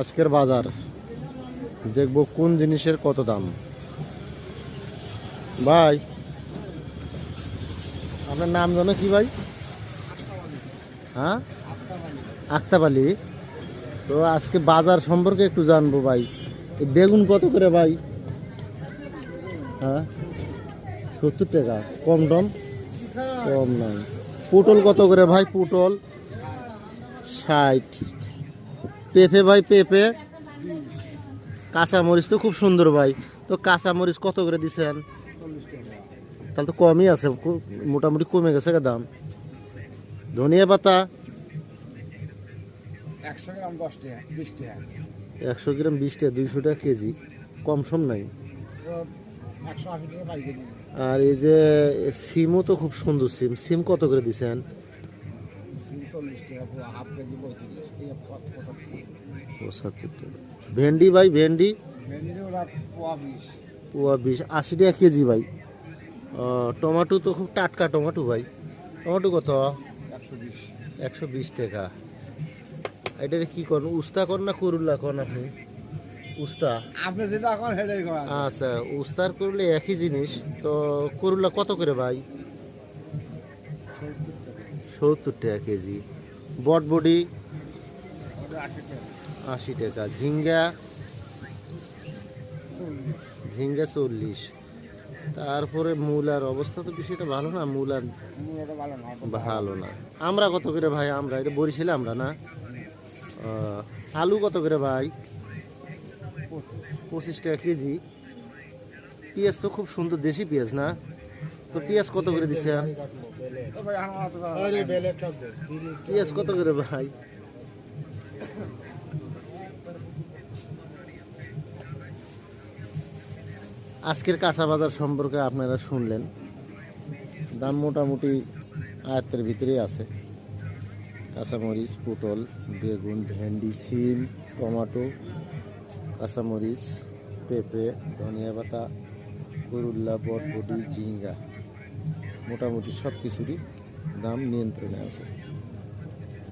আজকের বাজার দেখব কোন জিনিসের কত দাম। ভাই আপনার নাম জানো কি ভাই? হ্যাঁ, আক্তাব আলী। তো আজকে বাজার সম্পর্কে একটু জানবো ভাই। এই বেগুন কত করে ভাই? হ্যাঁ, 70 টাকা। কম টম? কম নাই। পটল কত করে ভাই? পটল 60। পেঁপে ভাই, পেঁপে। কাঁচামরিচ তো খুব সুন্দর ভাই। তো কাঁচামরিচ কত করে দিছেন? তাহলে তো কমই আছে, মোটামুটি কমে গেছে দাম। ধনিয়া পাতা 100 গ্রাম 10 টাকা 20 টাকা। 100 গ্রাম 20 টাকা, 200 টাকা কেজি। কম সম নাই। 180 টাকা পাইকারি। আর এই যে সিমও তো খুব সুন্দর সিম। সিম কত করে দিছেন? 40 টাকা পুরো হাফ কেজি 35 এই 75 টাকা। ভেন্ডি ভাই, ভেন্ডি ভেন্ডি ওরা পোয়া 20 পোয়া 20, 80 টাকা কেজি ভাই। টমেটো তো খুব টাটকা টমেটো ভাই। টমেটো কত? 120। 120 টাকা। এটা কি করেন, উস্তা করেন না করুল্লা করেন আপনি? উস্তা। আপনি যেটা এখন হেডেই করেন। আচ্ছা, উস্তার করলে একই জিনিস। তো করুল্লা কত করে ভাই? 70 টাকা কেজি। বটবডি ওটা 80 টাকা। 80 টাকা। ঝিঙ্গা, 40 ঝিঙ্গা 40। তারপরে মূলার অবস্থা তো বিষয়টা ভালো না। মূলার ওটা ভালো না ওটা ভালো না। আমরা কত করে ভাই? আমরা এটা বরিশালে আমরা না। আলু কত করে ভাই? 25 টাকা কেজি। পেঁয়াজ তো খুব সুন্দর দেশি পেঁয়াজ না? তো পেঁয়াজ কত করে দিচ্ছেন? তো ভাই আমার তো পেঁয়াজ কত করে ভাই? আজকের কাঁচা বাজার সম্পর্কে আপনারা শুনলেন। দাম মোটামুটি আয়ত্তের ভিতরেই আছে। কাঁচামরিচ, পটল, বেগুন, ভেন্ডি, সিম, টমেটো, কাঁচামরিচ, পেঁপে, ধনিয়া পাতা, করুল্লা, বটবডি, ঝিঙ্গা, মোটামুটি সব কিছুরই দাম নিয়ন্ত্রণে আছে।